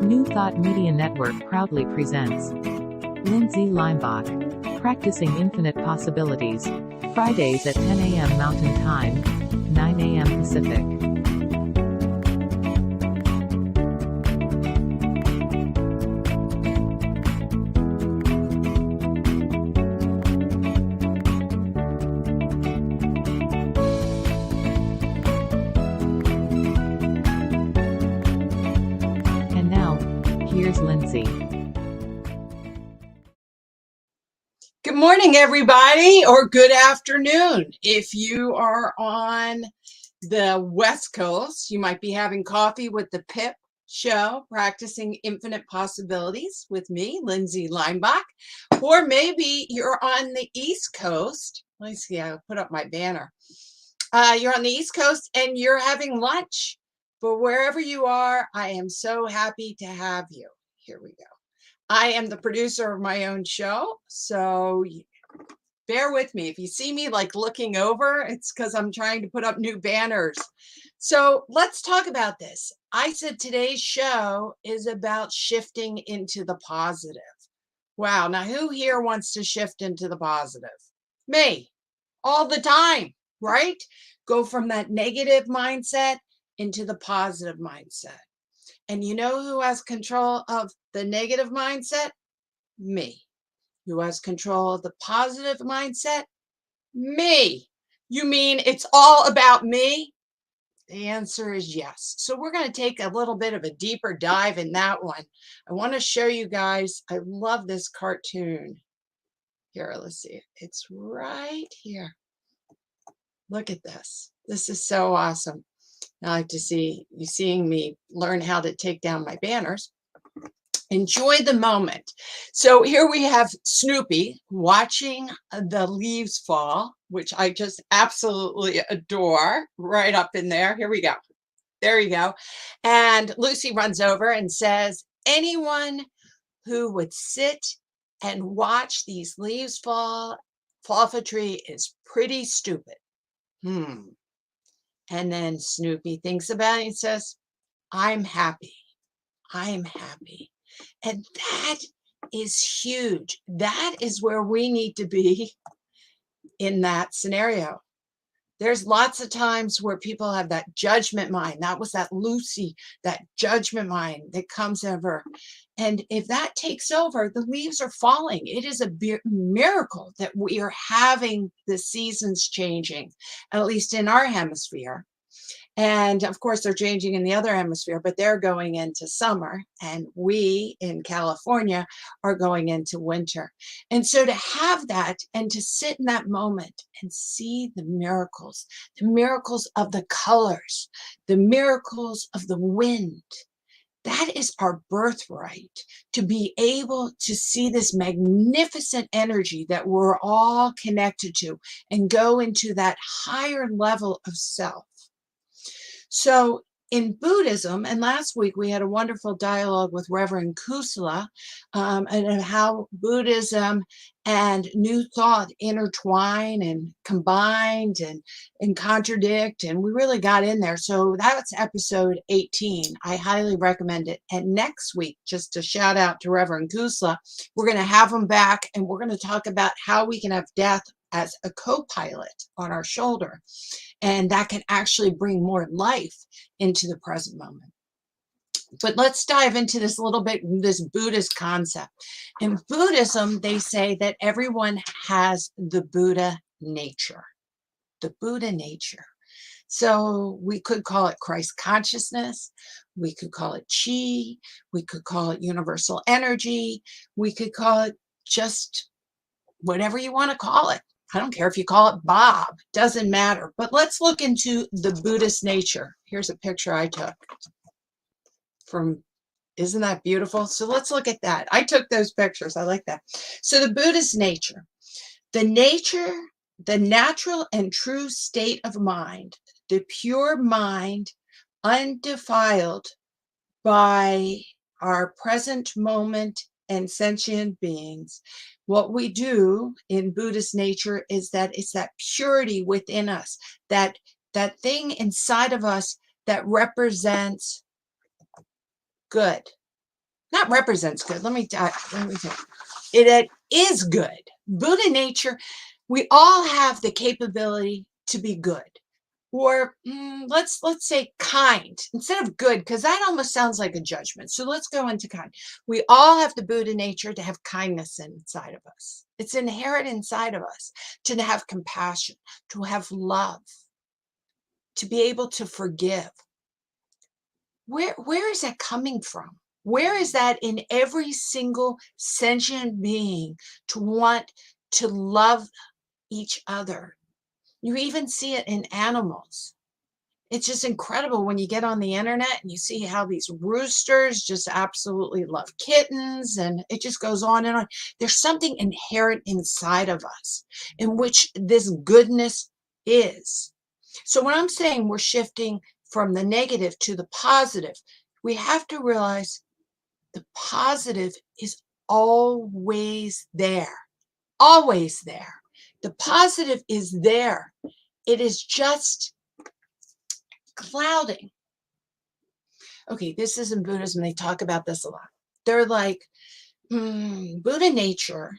New Thought Media Network proudly presents Lindsay Leimbach, Practicing Infinite Possibilities, Fridays at 10 a.m. Mountain Time, 9 a.m. Pacific. And now, here's Lindsay. Good morning, everybody, or good afternoon. If you are on the West Coast, you might be having coffee with the PIP Show, Practicing Infinite Possibilities with me, Lindsay Leimbach. Or maybe you're on the East Coast. Let me see, I'll put up my banner. You're on the East Coast and you're having lunch. But wherever you are, I am so happy to have you. Here we go. I am the producer of my own show, so bear with me. If you see me like looking over, it's because I'm trying to put up new banners. So let's talk about this. I said today's show is about shifting into the positive. Wow. Now, who here wants to shift into the positive? Me, all the time, right? Go from that negative mindset into the positive mindset. And you know who has control of the negative mindset? Me. Who has control of the positive mindset? Me. You mean it's all about me? The answer is yes. So we're going to take a little bit of a deeper dive in that one. I want to show you guys, I love this cartoon. Here, let's see. It's right here. Look at this. This is so awesome. I like to see you seeing me learn how to take down my banners. Enjoy the moment. So here we have Snoopy watching the leaves fall, which I just absolutely adore, right up in there. Here we go. There you go. And Lucy runs over and says, anyone who would sit and watch these leaves fall off a tree is pretty stupid. And then Snoopy thinks about it and says, I'm happy. I'm happy. And that is huge. That is where we need to be in that scenario. There's lots of times where people have that judgment mind. That was that Lucy, that judgment mind that comes over. And if that takes over, the leaves are falling. It is a miracle that we are having the seasons changing, at least in our hemisphere. And of course, they're changing in the other hemisphere, but they're going into summer. And we in California are going into winter. And so to have that and to sit in that moment and see the miracles of the colors, the miracles of the wind, that is our birthright, to be able to see this magnificent energy that we're all connected to and go into that higher level of self. So in Buddhism, and last week we had a wonderful dialogue with Reverend Kusala and how Buddhism and New Thought intertwine and combined and contradict, and we really got in there. So that's episode 18. I highly recommend it. And next week, just a shout out to Reverend Kusala, we're going to have him back and we're going to talk about how we can have death as a co-pilot on our shoulder. And that can actually bring more life into the present moment. But let's dive into this a little bit, this Buddhist concept. In Buddhism, they say that everyone has the Buddha nature. The Buddha nature. So we could call it Christ consciousness. We could call it chi. We could call it universal energy. We could call it just whatever you want to call it. I don't care if you call it Bob, doesn't matter. But let's look into the Buddhist nature. Here's a picture I took from, isn't that beautiful? So let's look at that. I took those pictures. I like that. So the Buddhist nature, the natural and true state of mind, the pure mind, undefiled by our present moment and sentient beings. What we do in Buddhist nature is that it's that purity within us, that thing inside of us that represents good, not represents good. Let me tell you. It is good. Buddha nature, we all have the capability to be good. Or let's say kind instead of good, because that almost sounds like a judgment. So let's go into kind. We all have the Buddha nature to have kindness inside of us. It's inherent inside of us to have compassion, to have love, to be able to forgive. Where is that coming from? Where is that in every single sentient being to want to love each other? You even see it in animals. It's just incredible when you get on the internet and you see how these roosters just absolutely love kittens, and it just goes on and on. There's something inherent inside of us in which this goodness is. So when I'm saying we're shifting from the negative to the positive, we have to realize the positive is always there, always there. The positive is there. It is just clouding. Okay, this is in Buddhism. They talk about this a lot. They're like, Buddha nature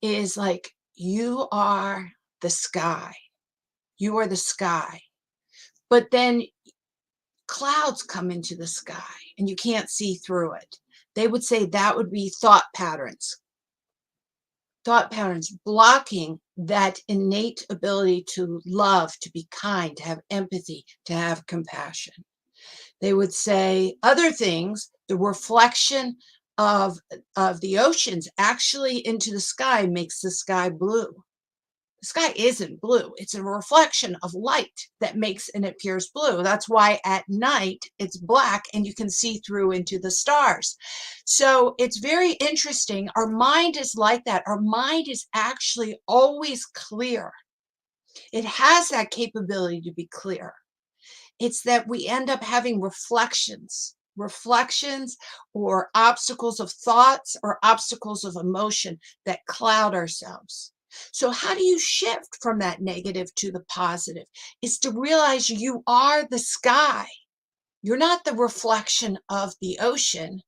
is like, you are the sky. You are the sky. But then clouds come into the sky and you can't see through it. They would say that would be thought patterns blocking that innate ability to love, to be kind, to have empathy, to have compassion. They would say other things, the reflection of the oceans actually into the sky makes the sky blue. The sky isn't blue. It's a reflection of light that makes and appears blue. That's why at night it's black and you can see through into the stars. So it's very interesting. Our mind is like that. Our mind is actually always clear. It has that capability to be clear. It's that we end up having reflections or obstacles of thoughts or obstacles of emotion that cloud ourselves. So how do you shift from that negative to the positive? Is to realize you are the sky. You're not the reflection of the ocean.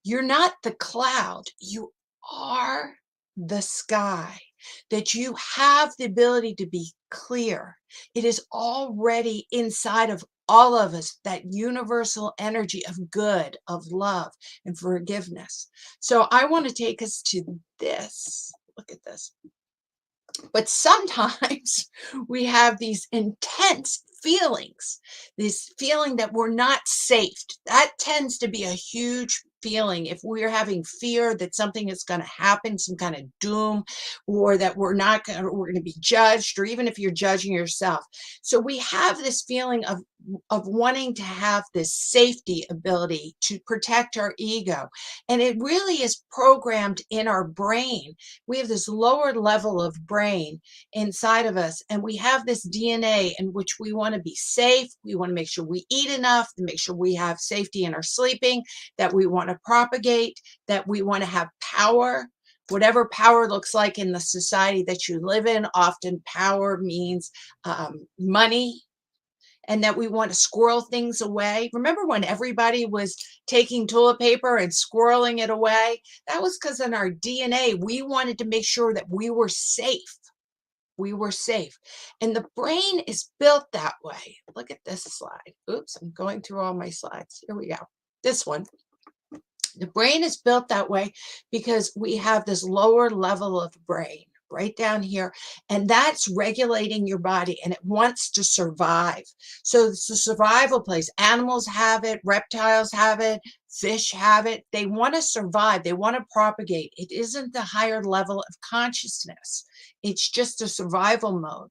You're not the cloud. You are the sky. That you have the ability to be clear. It is already inside of all of us, that universal energy of good, of love, and forgiveness. So I want to take us to this. Look at this. But sometimes we have these intense feelings, this feeling that we're not safe. That tends to be a huge feeling if we're having fear that something is going to happen, some kind of doom, or that we're going to be judged, or even if you're judging yourself. So we have this feeling of wanting to have this safety ability to protect our ego. And it really is programmed in our brain. We have this lower level of brain inside of us, and we have this DNA in which we want to be safe. We want to make sure we eat enough, to make sure we have safety in our sleeping, that we want to propagate, that we want to have power. Whatever power looks like in the society that you live in, often power means money, and that we want to squirrel things away. Remember when everybody was taking toilet paper and squirreling it away? That was because in our DNA, we wanted to make sure that we were safe. We were safe. And the brain is built that way. Look at this slide. Oops, I'm going through all my slides. Here we go. This one. The brain is built that way because we have this lower level of brain right down here, and that's regulating your body, and it wants to survive. So it's a survival place. Animals have it, reptiles have it, fish have it. They want to survive. They want to propagate. It isn't the higher level of consciousness. It's just a survival mode.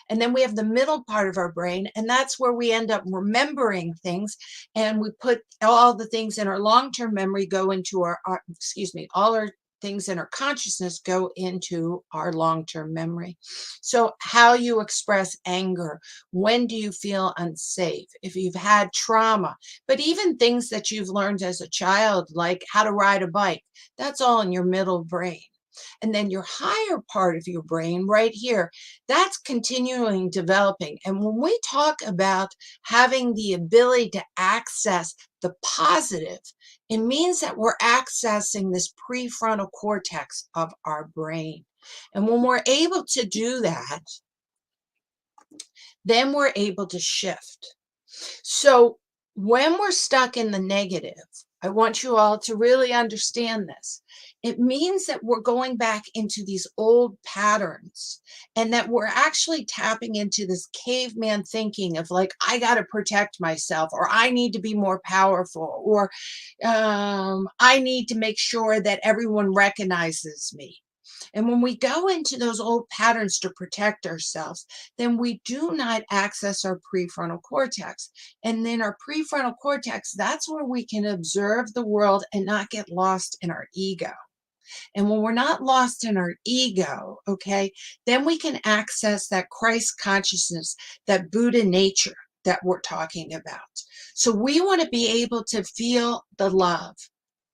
And then we have the middle part of our brain, and that's where we end up remembering things, and we put all the things in our long-term memory go into all our things in our consciousness go into our long-term memory. So how you express anger, when do you feel unsafe, if you've had trauma, but even things that you've learned as a child, like how to ride a bike, that's all in your middle brain. And then your higher part of your brain right here, that's continuing developing. And when we talk about having the ability to access the positive, it means that we're accessing this prefrontal cortex of our brain. And when we're able to do that, then we're able to shift. So when we're stuck in the negative, I want you all to really understand this. It means that we're going back into these old patterns and that we're actually tapping into this caveman thinking of like, I got to protect myself, or I need to be more powerful, or I need to make sure that everyone recognizes me. And when we go into those old patterns to protect ourselves, then we do not access our prefrontal cortex. And then our prefrontal cortex, that's where we can observe the world and not get lost in our ego. And when we're not lost in our ego, okay, then we can access that Christ consciousness, that Buddha nature that we're talking about. So we want to be able to feel the love,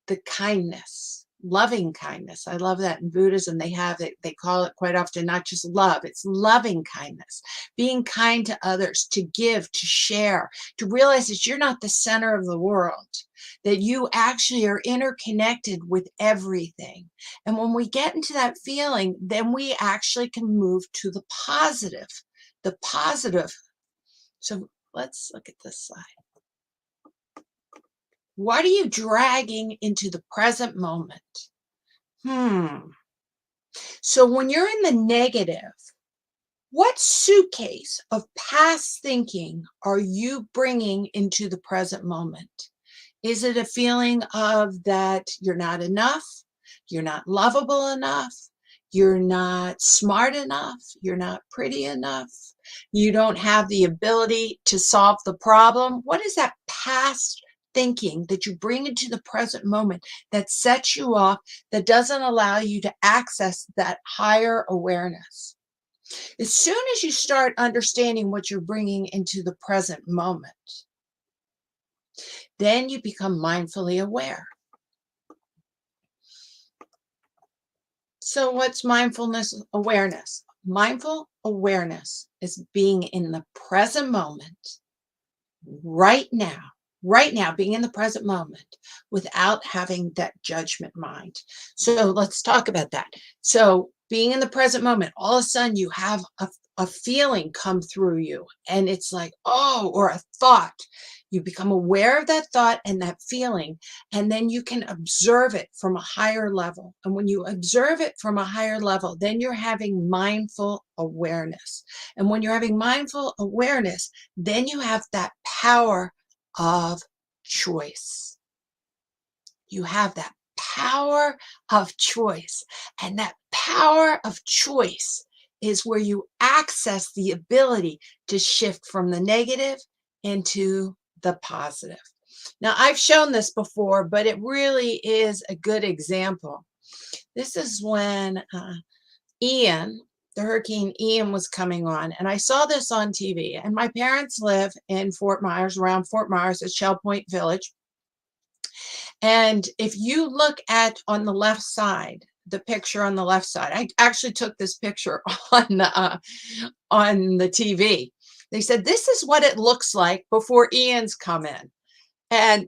the kindness, loving kindness. I love that in Buddhism. They have it, they call it quite often, not just love, it's loving kindness, being kind to others, to give, to share, to realize that you're not the center of the world, that you actually are interconnected with everything. And when we get into that feeling, then we actually can move to the positive, the positive. So let's look at this slide. What are you dragging into the present moment? So when you're in the negative, what suitcase of past thinking are you bringing into the present moment? Is it a feeling of that you're not enough, you're not lovable enough, you're not smart enough, you're not pretty enough, you don't have the ability to solve the problem? What is that past thinking that you bring into the present moment that sets you off, that doesn't allow you to access that higher awareness? As soon as you start understanding what you're bringing into the present moment, then you become mindfully aware. So what's mindfulness awareness? Mindful awareness is being in the present moment, right now, being in the present moment without having that judgment mind. So let's talk about that. So being in the present moment, all of a sudden you have a feeling come through you, and it's like, oh, or a thought. You become aware of that thought and that feeling, and then you can observe it from a higher level. And when you observe it from a higher level, then you're having mindful awareness. And when you're having mindful awareness, then you have that power of choice. You have that power of choice. And that power of choice is where you access the ability to shift from the negative into the positive. Now, I've shown this before, but it really is a good example. This is when Ian, the Hurricane Ian, was coming on, and I saw this on TV. And my parents live in Fort Myers, around Fort Myers at Shell Point Village. And if you look at on the left side, the picture on the left side, I actually took this picture on the TV. They said, this is what it looks like before Ian's come in. And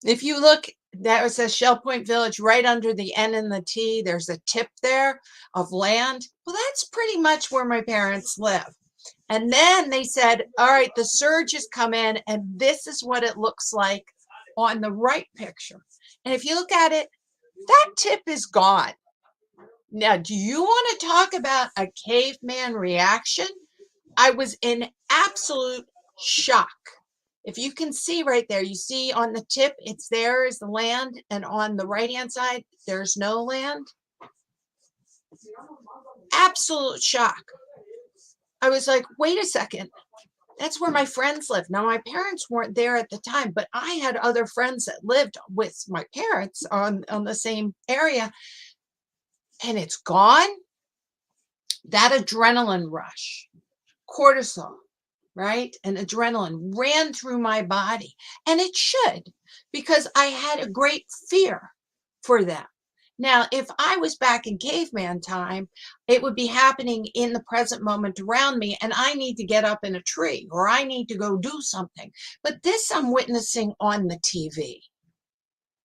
if you look, that says Shell Point Village right under the N and the T. There's a tip there of land. Well, that's pretty much where my parents live. And then they said, all right, the surge has come in, and this is what it looks like on the right picture. And if you look at it, that tip is gone. Now, do you want to talk about a caveman reaction? I was in absolute shock. If you can see right there, you see on the tip, it's there is the land, and on the right-hand side, there's no land. Absolute shock. I was like, wait a second. That's where my friends live. Now, my parents weren't there at the time, but I had other friends that lived with my parents on the same area, and it's gone. That adrenaline rush, cortisol, right? And adrenaline ran through my body, and it should, because I had a great fear for them. Now, if I was back in caveman time, it would be happening in the present moment around me, and I need to get up in a tree or I need to go do something. But this I'm witnessing on the TV,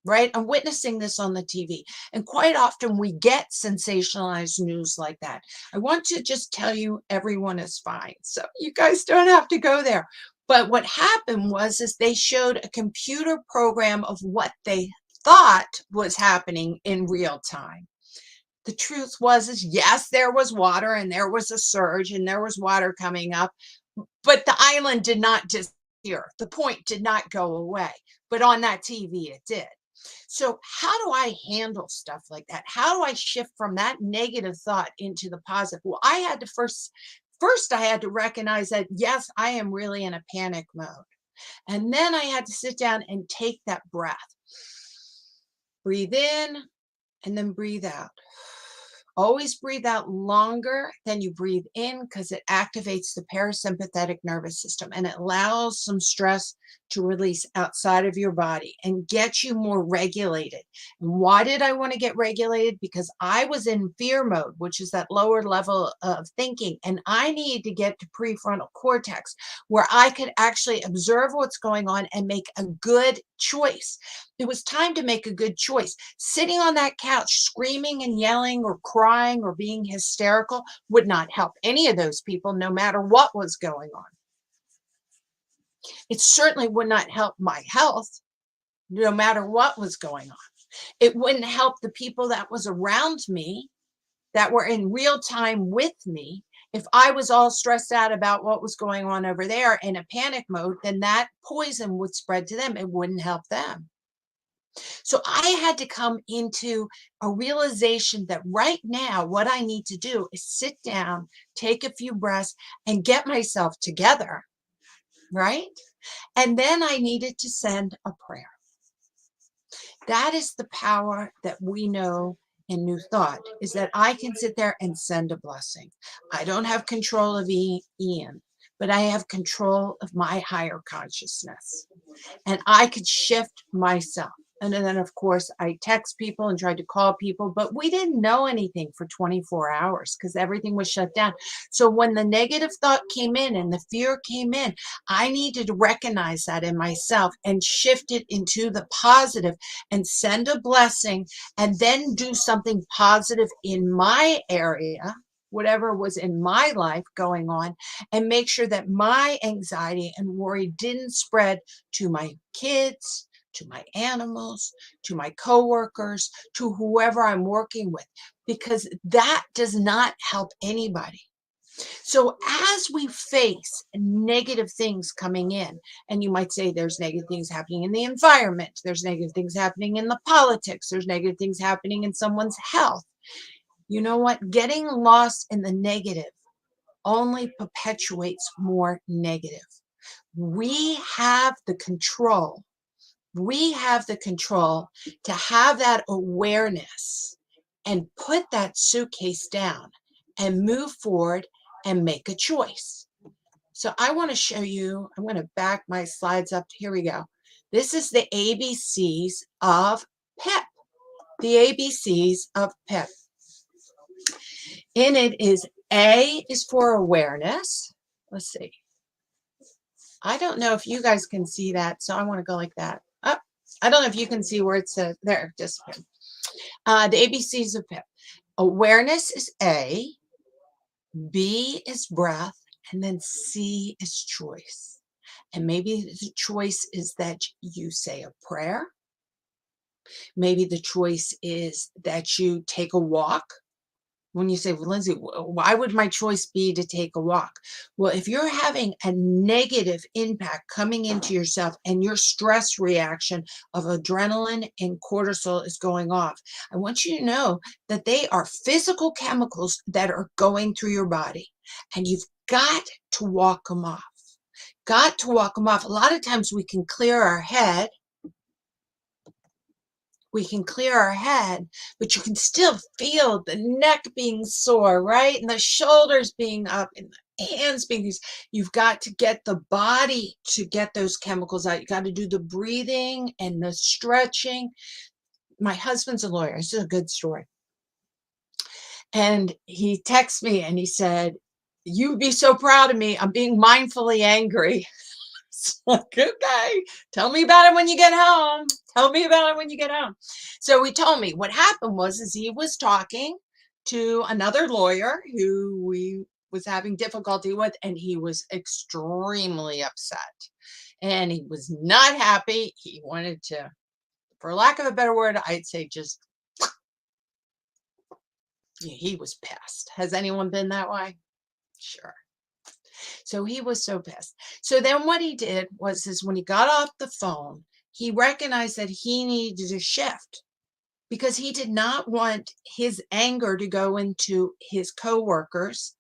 right? I'm witnessing this on the TV. And quite often we get sensationalized news like that. I want to just tell you everyone is fine. So you guys don't have to go there. But what happened was is they showed a computer program of what they thought was happening in real time. The truth was is yes, there was water and there was a surge and there was water coming up, but the island did not disappear. The point did not go away. But on that TV, it did. So how do I handle stuff like that? How do I shift from that negative thought into the positive? Well, I had to first I had to recognize that yes, I am really in a panic mode. And then I had to sit down and take that breath. Breathe in and then breathe out. Always breathe out longer than you breathe in because it activates the parasympathetic nervous system and it allows some stress to release outside of your body and get you more regulated. And why did I want to get regulated? Because I was in fear mode, which is that lower level of thinking, and I needed to get to prefrontal cortex where I could actually observe what's going on and make a good choice. It was time to make a good choice. Sitting on that couch screaming and yelling or crying or being hysterical would not help any of those people, no matter what was going on. It certainly would not help my health, no matter what was going on. It wouldn't help the people that was around me that were in real time with me. If I was all stressed out about what was going on over there in a panic mode, then that poison would spread to them. It wouldn't help them. So I had to come into a realization that right now, what I need to do is sit down, take a few breaths, and get myself together, right? And then I needed to send a prayer. That is the power that we know in New Thought, is that I can sit there and send a blessing. I don't have control of Ian, but I have control of my higher consciousness. And I could shift myself. And then, of course, I text people and tried to call people, but we didn't know anything for 24 hours because everything was shut down. So when the negative thought came in and the fear came in, I needed to recognize that in myself and shift it into the positive and send a blessing and then do something positive in my area, whatever was in my life going on, and make sure that my anxiety and worry didn't spread to my kids, to my animals, to my coworkers, to whoever I'm working with, because that does not help anybody. So as we face negative things coming in, and you might say there's negative things happening in the environment, there's negative things happening in the politics, there's negative things happening in someone's health. You know what? Getting lost in the negative only perpetuates more negative. We have the control. We have the control to have that awareness and put that suitcase down and move forward and make a choice. So I want to show you, I'm going to back my slides up. Here we go. This is the ABCs of PIP. The ABCs of PIP. In it is A is for awareness. Let's see. I don't know if you guys can see that, so I want to go like that. Oh, I don't know if you can see where it says there. Discipline. The ABCs of PIP. Awareness is A, B is breath, and then C is choice. And maybe the choice is that you say a prayer. Maybe the choice is that you take a walk. When you say, well, Lindsay, why would my choice be to take a walk? Well, if you're having a negative impact coming into yourself and your stress reaction of adrenaline and cortisol is going off, I want you to know that they are physical chemicals that are going through your body, and you've got to walk them off. Got to walk them off. A lot of times we can clear our head. We can clear our head, but you can still feel the neck being sore, right? And the shoulders being up and the hands being these. You've got to get the body to get those chemicals out. You got to do the breathing and the stretching. my husband's a lawyer. This is a good story. And he texted me and he said, "You'd be so proud of me. I'm being mindfully angry." It's like, okay, tell me about it when you get home. Tell me about it when you get home. So he told me what happened is he was talking to another lawyer who we was having difficulty with, and he was extremely upset. And he was not happy. He wanted to, for lack of a better word, I'd say just, he was pissed. Has anyone been that way? Sure. So he was so pissed. So then what he did is when he got off the phone, he recognized that he needed to shift because he did not want his anger to go into his coworkers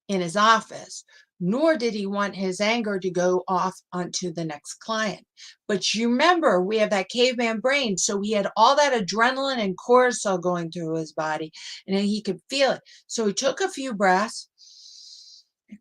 in his office, nor did he want his anger to go off onto the next client. But you remember, we have that caveman brain. So he had all that adrenaline and cortisol going through his body, and he could feel it. So he took a few breaths,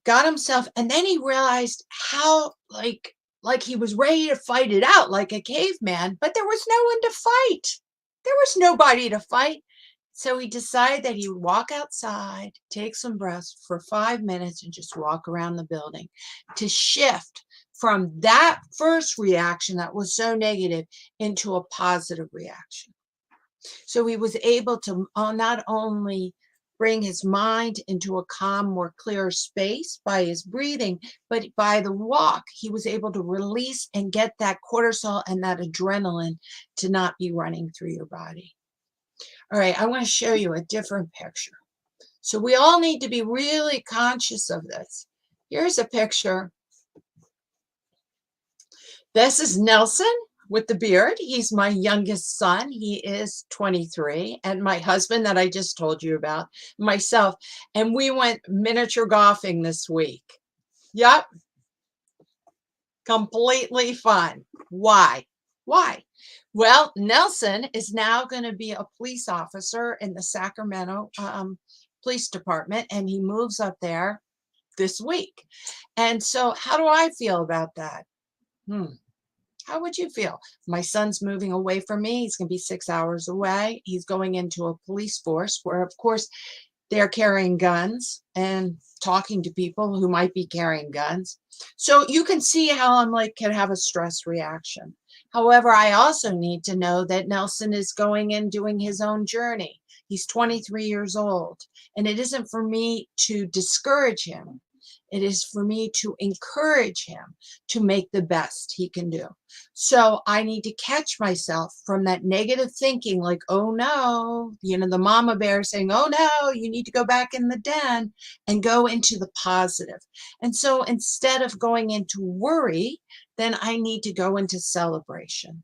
got himself, and then he realized how like he was ready to fight it out like a caveman, but there was no one to fight. There was nobody to fight. So he decided that he would walk outside, take some breaths for 5 minutes, and just walk around the building to shift from that first reaction that was so negative into a positive reaction. So he was able to not only bring his mind into a calm, more clear space by his breathing, but by the walk, he was able to release and get that cortisol and that adrenaline to not be running through your body. All right, I want to show you a different picture. So we all need to be really conscious of this. Here's a picture. This is Nelson with the beard. He's my youngest son. He is 23. And my husband that I just told you about, myself. And we went miniature golfing this week. Yep. Completely fun. Why? Why? Well, Nelson is now going to be a police officer in the Sacramento Police Department, and he moves up there this week. And so how do I feel about that? How would you feel? My son's moving away from me. He's going to be 6 hours away. He's going into a police force where, of course, they're carrying guns and talking to people who might be carrying guns. So you can see how I'm can have a stress reaction. However, I also need to know that Nelson is going and doing his own journey. He's 23 years old, and it isn't for me to discourage him. It is for me to encourage him to make the best he can do. So I need to catch myself from that negative thinking, like, oh no, the mama bear saying, oh no, you need to go back in the den, and go into the positive. And so instead of going into worry, then I need to go into celebration.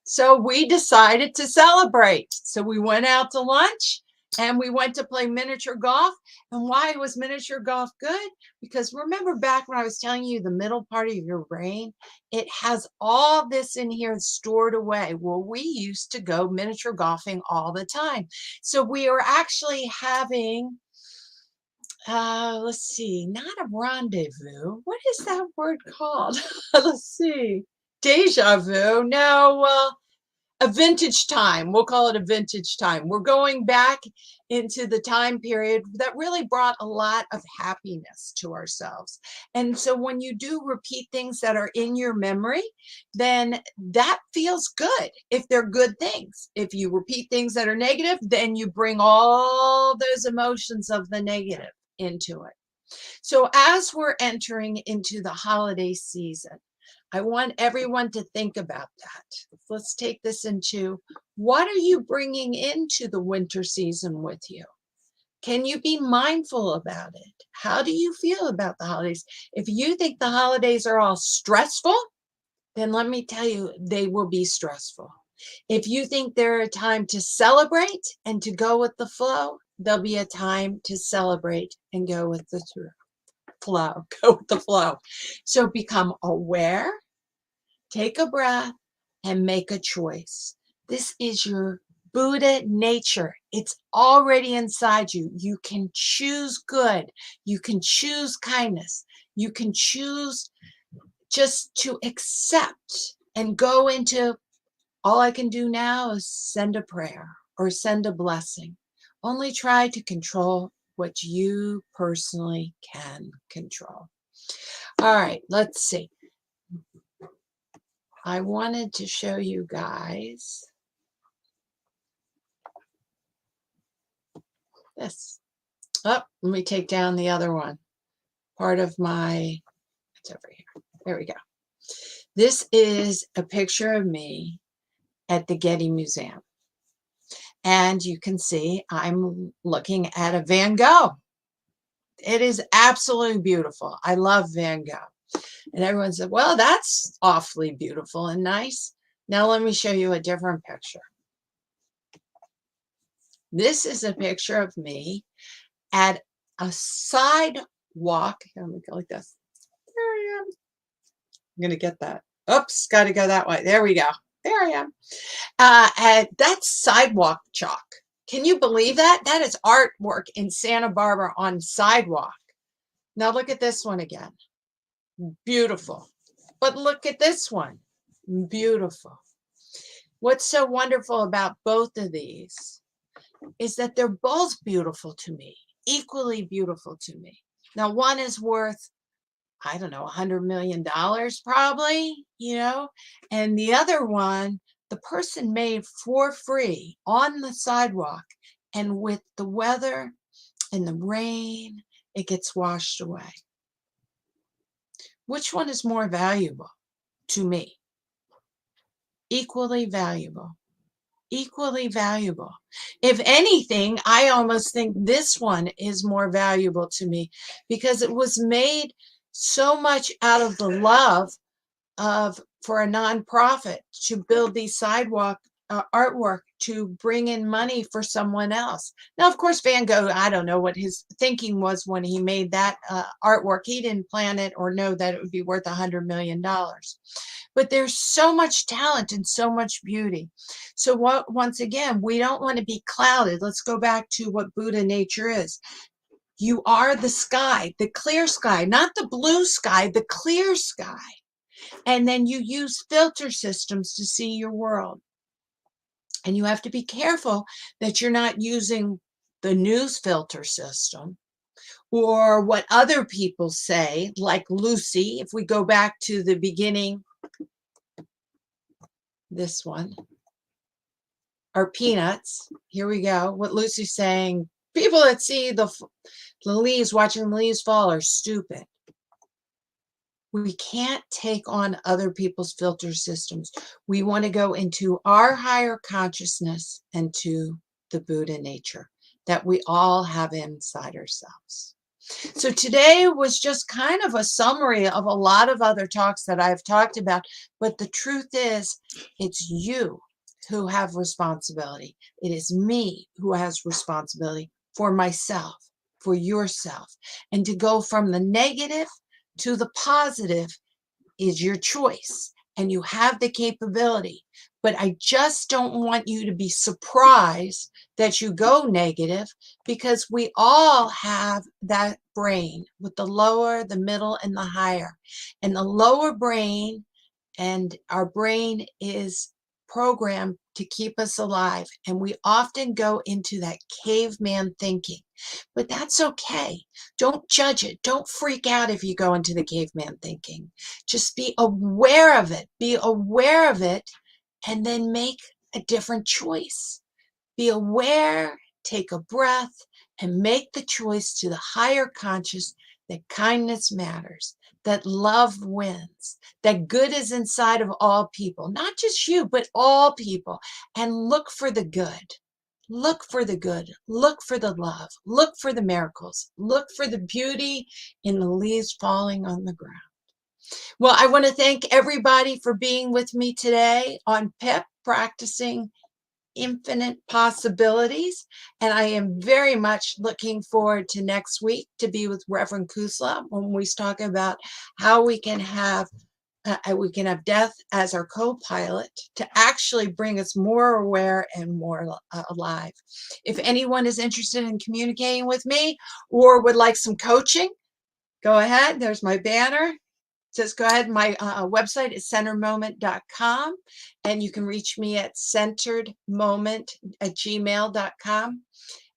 So we decided to celebrate. So we went out to lunch and we went to play miniature golf. And why was miniature golf good? Because remember back when I was telling you the middle part of your brain, it has all this in here stored away. Well, we used to go miniature golfing all the time. So we are actually having, let's see, not a rendezvous. What is that word called? Let's see. Deja vu. No, a vintage time. We'll call it a vintage time. We're going back into the time period that really brought a lot of happiness to ourselves. And so when you do repeat things that are in your memory, then that feels good if they're good things. If you repeat things that are negative, then you bring all those emotions of the negative into it. So as we're entering into the holiday season, I want everyone to think about that. Let's take this into, what are you bringing into the winter season with you? Can you be mindful about it? How do you feel about the holidays? If you think the holidays are all stressful, then let me tell you, they will be stressful. If you think they're a time to celebrate and to go with the flow, there'll be a time to celebrate and go with the flow. Go with the flow. So become aware, take a breath, and make a choice. This is your Buddha nature. It's already inside you. You can choose good. You can choose kindness. You can choose just to accept and go into All I can do now is send a prayer or send a blessing. Only try to control what you personally can control. All right, let's see. I wanted to show you guys this. Oh, let me take down the other one. Part of my, it's over here. There we go. This is a picture of me at the Getty Museum. And you can see I'm looking at a Van Gogh. It is absolutely beautiful. I love Van Gogh. And everyone said, well, that's awfully beautiful and nice. Now let me show you a different picture. This is a picture of me at a sidewalk. Let me go like this. There I am. I'm going to get that. Oops, got to go that way. There we go. There I am. And that's sidewalk chalk. Can you believe that? That is artwork in Santa Barbara on sidewalk. Now look at this one again. Beautiful. But look at this one. Beautiful. What's so wonderful about both of these is that they're both beautiful to me, equally beautiful to me. Now, one is worth, I don't know, $100 million probably, you know, and the other one, the person made for free on the sidewalk, and with the weather and the rain, it gets washed away. Which one is more valuable to me? Equally valuable. Equally valuable. If anything, I almost think this one is more valuable to me because it was made so much out of the love of for a nonprofit to build these sidewalk artwork to bring in money for someone else. Now, of course, Van Gogh, I don't know what his thinking was when he made that artwork. He didn't plan it or know that it would be worth $100 million. But there's so much talent and so much beauty. So once again, we don't want to be clouded. Let's go back to what Buddha nature is. You are the sky, the clear sky, not the blue sky, the clear sky. And then you use filter systems to see your world. And you have to be careful that you're not using the news filter system or what other people say, like Lucy. If we go back to the beginning, this one, or Peanuts, here we go. What Lucy's saying, people that see the leaves, watching the leaves fall are stupid. We can't take on other people's filter systems. We want to go into our higher consciousness and to the Buddha nature that we all have inside ourselves. So today was just kind of a summary of a lot of other talks that I've talked about. But the truth is, it's you who have responsibility. It is me who has responsibility for myself, for yourself. And to go from the negative to the positive is your choice, and you have the capability. But I just don't want you to be surprised that you go negative, because we all have that brain with the lower, the middle, and the higher. And the lower brain, and our brain is programmed to keep us alive. And we often go into that caveman thinking. But that's okay. Don't judge it. Don't freak out if you go into the caveman thinking. Just be aware of it. Be aware of it, and then make a different choice. Be aware, take a breath, and make the choice to the higher conscious that kindness matters, that love wins, that good is inside of all people, not just you, but all people. And look for the good. Look for the good. Look for the love. Look for the miracles. Look for the beauty in the leaves falling on the ground. Well, I want to thank everybody for being with me today on PIP, Practicing Infinite Possibilities. And I am very much looking forward to next week to be with Reverend Kusla when we talk about how we can have death as our co-pilot to actually bring us more aware and more alive. If anyone is interested in communicating with me or would like some coaching, go ahead. There's my banner. Just go ahead. My website is centeredmoment.com, and you can reach me at centeredmoment@gmail.com.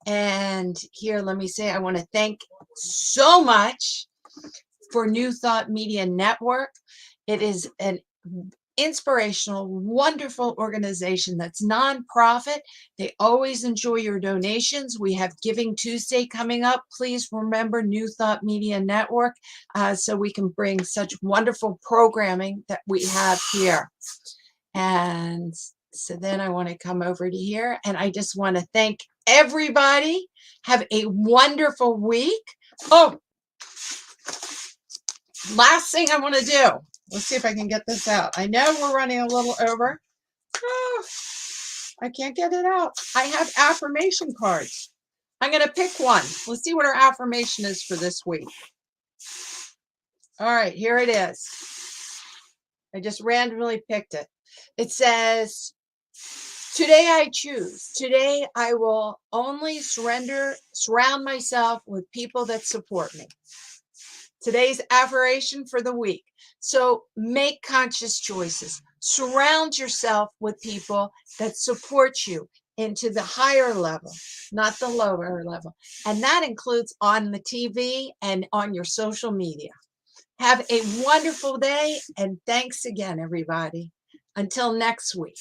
And here, let me say, I want to thank so much for New Thought Media Network. It is an inspirational, wonderful organization that's nonprofit. They always enjoy your donations. We have Giving Tuesday coming up. Please remember New Thought Media Network, so we can bring such wonderful programming that we have here. And so then I want to come over to here, and I just want to thank everybody. Have a wonderful week. Oh, last thing I want to do. Let's see if I can get this out. I know we're running a little over. Oh, I can't get it out. I have affirmation cards. I'm going to pick one. Let's see what our affirmation is for this week. All right, here it is. I just randomly picked it. It says, today I choose. Today I will only surround myself with people that support me. Today's affirmation for the week. So make conscious choices. Surround yourself with people that support you into the higher level, not the lower level. And that includes on the TV and on your social media. Have a wonderful day, and thanks again, everybody. Until next week.